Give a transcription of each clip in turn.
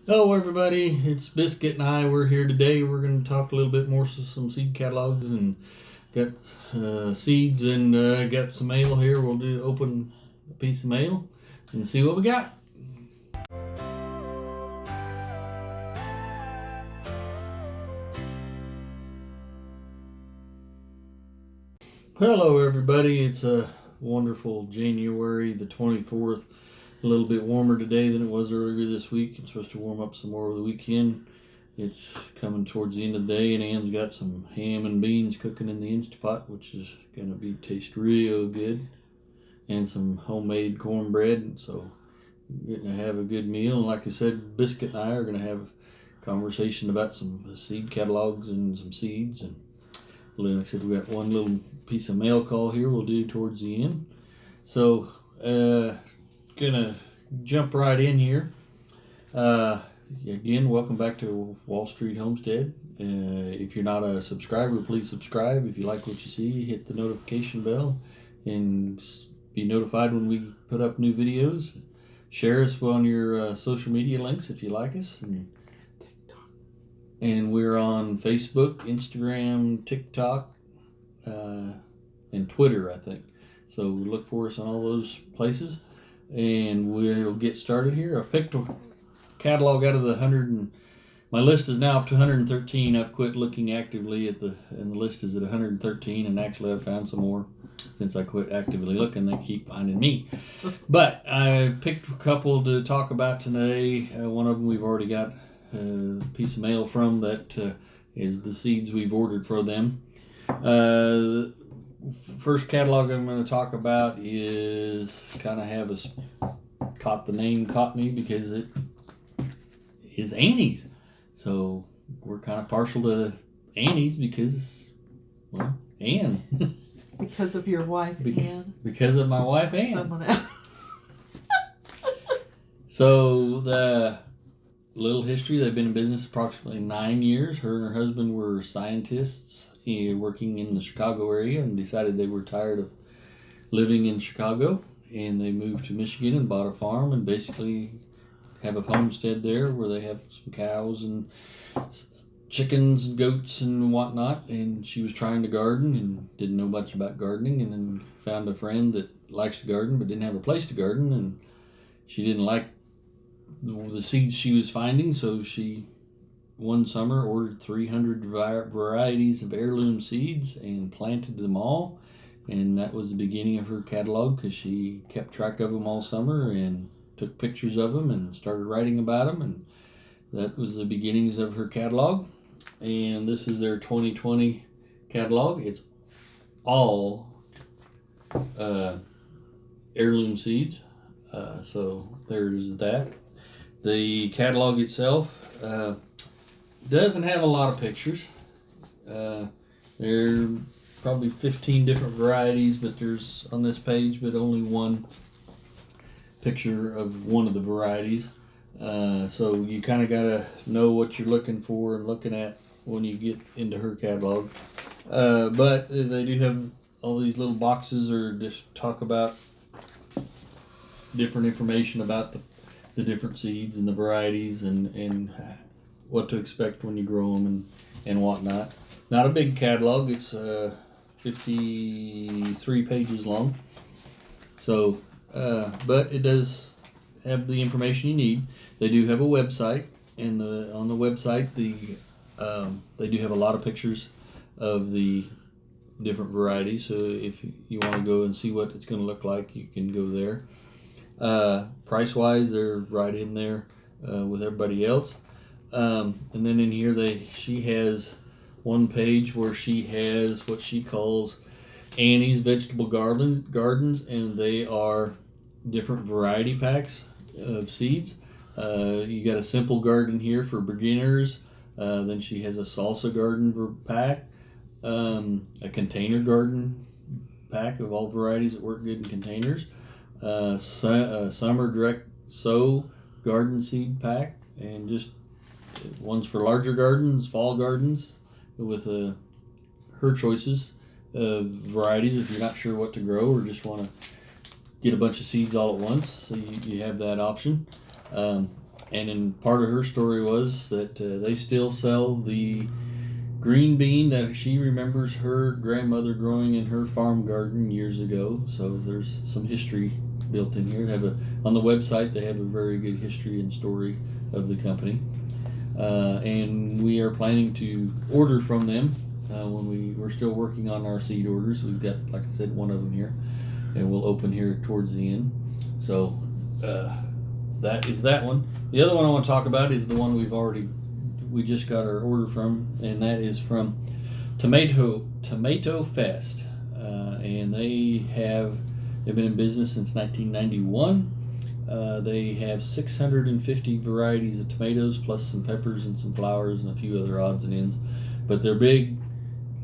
Hello everybody, it's Biscuit and I. We're here today. We're going to talk a little bit more some seed catalogs and got seeds and got some mail here. We'll open a piece of mail and see what we got. Hello everybody, it's a wonderful January the 24th. A little bit warmer today than it was earlier this week. It's supposed to warm up some more over the weekend. It's coming towards the end of the day, and Ann's got some ham and beans cooking in the Instapot, which is going to taste real good, and some homemade cornbread. So we're getting to have a good meal. And like I said, Biscuit and I are going to have a conversation about some seed catalogs and some seeds. And like I said, we got one little piece of mail call here we'll do towards the end. So gonna jump right in here. Again, welcome back to Wall Street Homestead. If you're not a subscriber, please subscribe. If you like what you see, hit the notification bell and be notified when we put up new videos. Share us on your social media links if you like us. And we're on Facebook, Instagram, TikTok, and Twitter, I think. So look for us on all those places. And we'll get started here. I've picked a catalog out of the 100, and my list is now up to 113. I've quit looking actively and the list is at 113, and actually I've found some more since I quit actively looking. They keep finding me. But I picked a couple to talk about today. One of them we've already got a piece of mail from that is the seeds we've ordered for them. First catalog I'm going to talk about is kind of caught me because it is Annie's. So we're kind of partial to Annie's because, well, Ann. Because of your wife, Ann. Because of my wife, Ann. Someone else. So the little history, they've been in business approximately 9 years. Her and her husband were scientists working in the Chicago area and decided they were tired of living in Chicago, and they moved to Michigan and bought a farm and basically have a homestead there where they have some cows and chickens and goats and whatnot. And she was trying to garden and didn't know much about gardening, and then found a friend that likes to garden but didn't have a place to garden, and she didn't like the seeds she was finding, so she one summer ordered 300 varieties of heirloom seeds and planted them all. And that was the beginning of her catalog, because she kept track of them all summer and took pictures of them and started writing about them, and that was the beginnings of her catalog. And this is their 2020 catalog. It's all heirloom seeds. So there's that. The catalog itself doesn't have a lot of pictures. There are probably 15 different varieties, but there's on this page, but only one picture of one of the varieties. So you kind of got to know what you're looking for and looking at when you get into her catalog. But they do have all these little boxes, or just talk about different information about the different seeds and the varieties and what to expect when you grow them and whatnot. Not a big catalog. It's 53 pages long. So, but it does have the information you need. They do have a website, and on the website they do have a lot of pictures of the different varieties. So if you want to go and see what it's going to look like, you can go there. Price wise, they're right in there with everybody else. And then in here she has one page where she has what she calls Annie's Vegetable Gardens, and they are different variety packs of seeds. You got a simple garden here for beginners. Then she has a salsa garden pack, a container garden pack of all varieties that work good in containers, summer direct sow garden seed pack, and just ones for larger gardens, fall gardens, with her choices of varieties if you're not sure what to grow or just want to get a bunch of seeds all at once. So you have that option. And then part of her story was that they still sell the green bean that she remembers her grandmother growing in her farm garden years ago. So there's some history built in here. On the website they have a very good history and story of the company, and we are planning to order from them when we're still working on our seed orders. We've got, like I said, one of them here, and we'll open here towards the end. So that is that one. The other one I want to talk about is the one we just got our order from, and that is from Tomato Fest, and they've been in business since 1991. They have 650 varieties of tomatoes, plus some peppers and some flowers and a few other odds and ends. But their big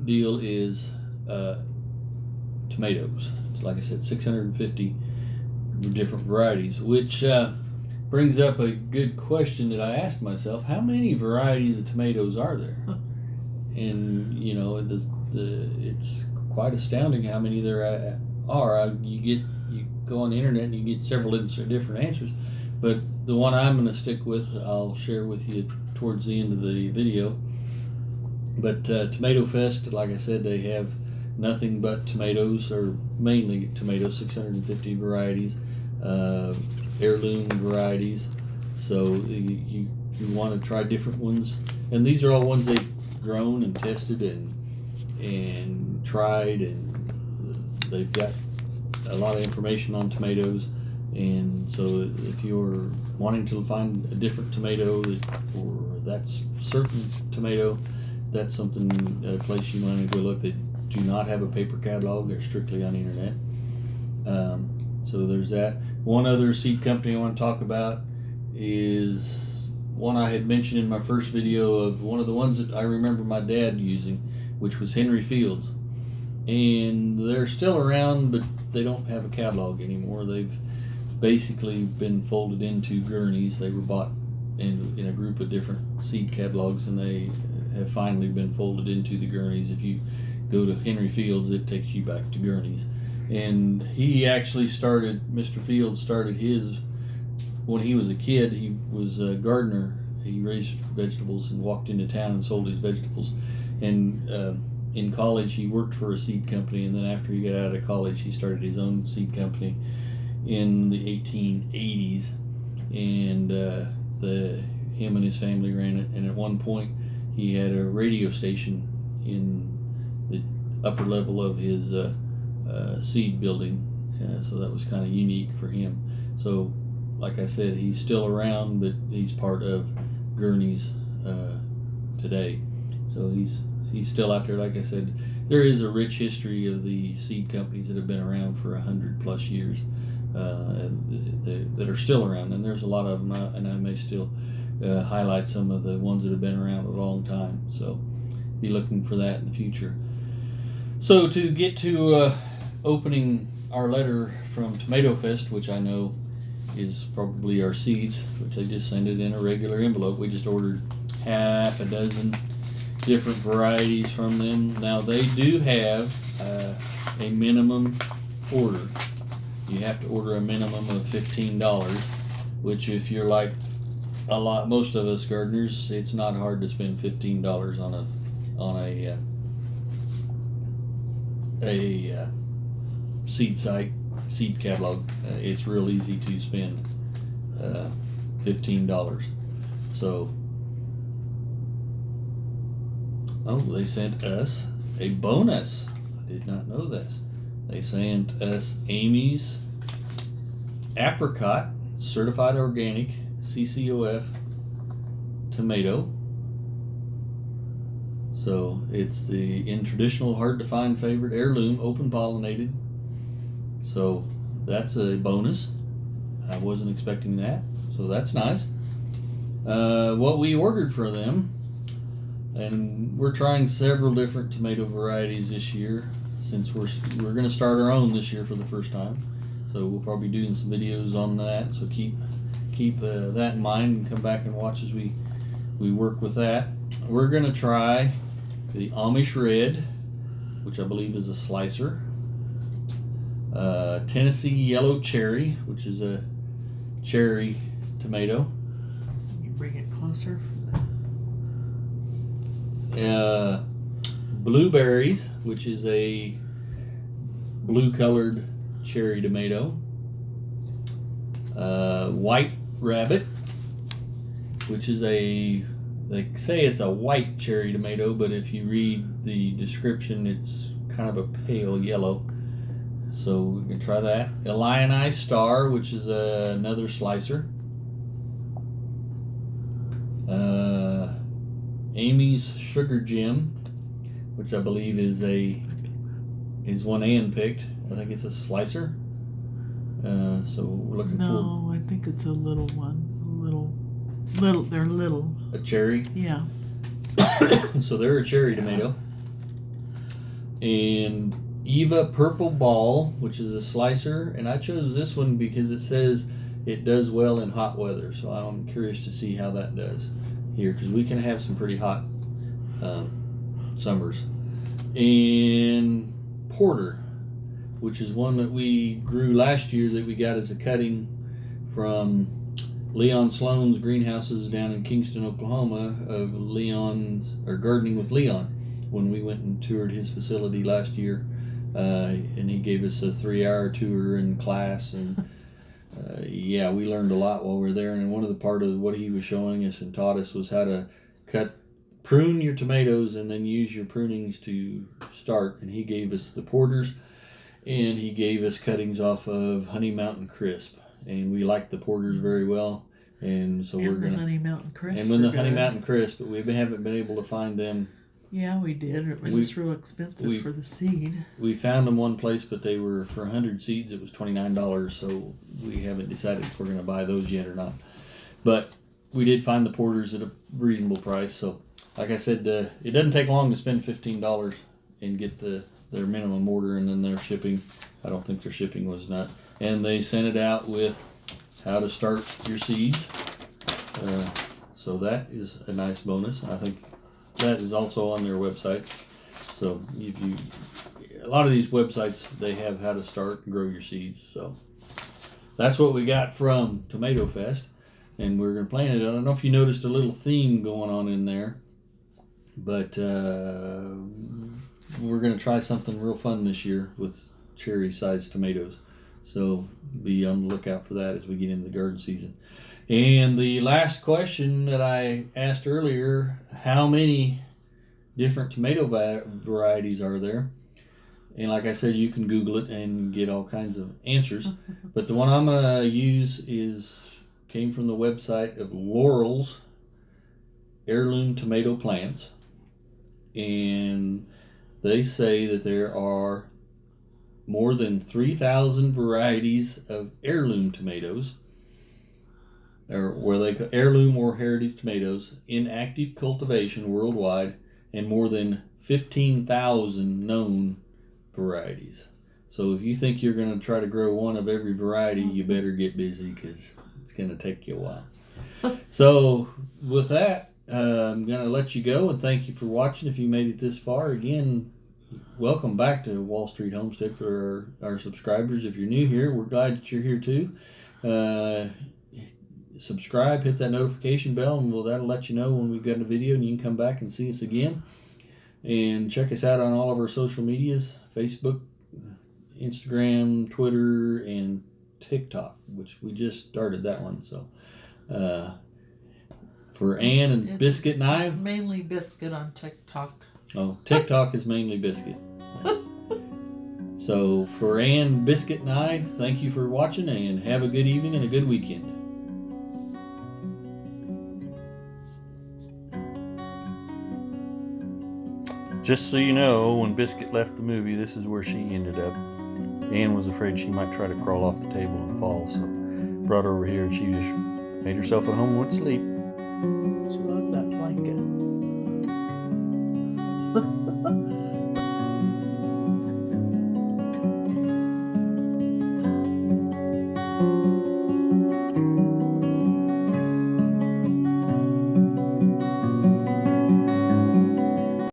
deal is tomatoes. Like I said, 650 different varieties, which brings up a good question that I asked myself: how many varieties of tomatoes are there? And you know, it's quite astounding how many there are. You go on the internet and you get several different answers, but the one I'm going to stick with, I'll share with you towards the end of the video. But Tomato Fest, like I said, they have nothing but tomatoes, or mainly tomatoes, 650 varieties, heirloom varieties. So you want to try different ones, and these are all ones they've grown and tested and tried, and they've got a lot of information on tomatoes. And so if you're wanting to find a different tomato or that's certain tomato, that's something, a place you want to go look. They do not have a paper catalog. They're strictly on the internet. So there's that. One other seed company I want to talk about is one I had mentioned in my first video, of one of the ones that I remember my dad using, which was Henry Fields. And they're still around, but they don't have a catalog anymore. They've basically been folded into Gurney's. They were bought in a group of different seed catalogs, and they have finally been folded into the Gurney's. If you go to Henry Fields, it takes you back to Gurney's. And Mr. Fields started his when he was a kid. He was a gardener. He raised vegetables and walked into town and sold his vegetables. And in college, he worked for a seed company, and then after he got out of college, he started his own seed company in the 1880s. And him and his family ran it. And at one point, he had a radio station in the upper level of his seed building, so that was kind of unique for him. So, like I said, he's still around, but he's part of Gurney's today. So he's still out there. Like I said, there is a rich history of the seed companies that have been around for 100+ years, that are still around, and there's a lot of them, and I may still highlight some of the ones that have been around a long time. So be looking for that in the future. So to get to opening our letter from Tomato Fest, which I know is probably our seeds, which they just send it in a regular envelope. We just ordered half a dozen different varieties from them. Now they do have a minimum order. You have to order a minimum of $15, which, if you're like most of us gardeners, it's not hard to spend $15 on a seed catalog. It's real easy to spend $15. So, they sent us a bonus. I did not know this. They sent us Amy's Apricot Certified Organic CCOF tomato. So it's in traditional, hard to find favorite, heirloom, open pollinated. So that's a bonus. I wasn't expecting that, so that's nice. What we ordered for them, and we're trying several different tomato varieties this year, since we're going to start our own this year for the first time. So we'll probably be doing some videos on that. So keep that in mind and come back and watch as we work with that. We're going to try the Amish Red, which I believe is a slicer. Tennessee Yellow Cherry, which is a cherry tomato. closer. Blueberries, which is a blue-colored cherry tomato. White rabbit, which is they say it's a white cherry tomato, but if you read the description, it's kind of a pale yellow. So we can try that. A lionized star, which is another slicer. Amy's sugar gem, which I believe is one Ann picked. I think it's a slicer. So we're looking for. No, I think it's a little one. Little. They're little. A cherry. Yeah. So they're a cherry tomato. And Eva Purple Ball, which is a slicer, and I chose this one because it says it does well in hot weather. So I'm curious to see how that does here, because we can have some pretty hot summers. And Porter, which is one that we grew last year that we got as a cutting from Leon Sloan's greenhouses down in Kingston, Oklahoma, of Gardening with Leon, when we went and toured his facility last year. And he gave us a 3-hour tour in class, and yeah, we learned a lot while we were there. And one of the part of what he was showing us and taught us was how to prune your tomatoes and then use your prunings to start. And he gave us the Porters, and he gave us cuttings off of Honey Mountain Crisp, and we liked the Porters very well. And so we're gonna Honey Mountain Crisp. and when the Honey Mountain Crisp, but we haven't been able to find them. Yeah, we did. It was just real expensive for the seed. We found them one place, but they were, for 100 seeds, it was $29. So we haven't decided if we're going to buy those yet or not. But we did find the Porters at a reasonable price. So, like I said, it doesn't take long to spend $15 and get their minimum order, and then their shipping. I don't think their shipping was not. And they sent it out with how to start your seeds. So that is a nice bonus. I think that is also on their website. So a lot of these websites, they have how to start and grow your seeds. So that's what we got from Tomato Fest, and we're going to plant it. I don't know if you noticed a little theme going on in there, but we're going to try something real fun this year with cherry-sized tomatoes. So be on the lookout for that as we get into the garden season. And the last question that I asked earlier, how many different tomato varieties are there? And like I said, you can Google it and get all kinds of answers. But the one I'm going to use came from the website of LAUREL'S Heirloom Tomato Plants. And they say that there are more than 3,000 varieties of heirloom tomatoes, or where they call heirloom or heritage tomatoes, in active cultivation worldwide, and more than 15,000 known varieties. So if you think you're going to try to grow one of every variety, you better get busy, because it's going to take you a while. So with that, I'm going to let you go, and thank you for watching. If you made it this far, again, welcome back to Wall Street Homestead. For our subscribers, if you're new here, we're glad that you're here too. Subscribe, hit that notification bell, and that'll let you know when we've got a video, and you can come back and see us again. And check us out on all of our social medias: Facebook, Instagram, Twitter, and TikTok, which we just started that one. So for Ann and Biscuit and I, it's mainly Biscuit on TikTok. Oh, TikTok is mainly Biscuit. So for Ann, Biscuit, and I, thank you for watching, and have a good evening and a good weekend. Just so you know, when Biscuit left the movie, this is where she ended up. Ann was afraid she might try to crawl off the table and fall, so brought her over here, and she just made herself at home and went to sleep.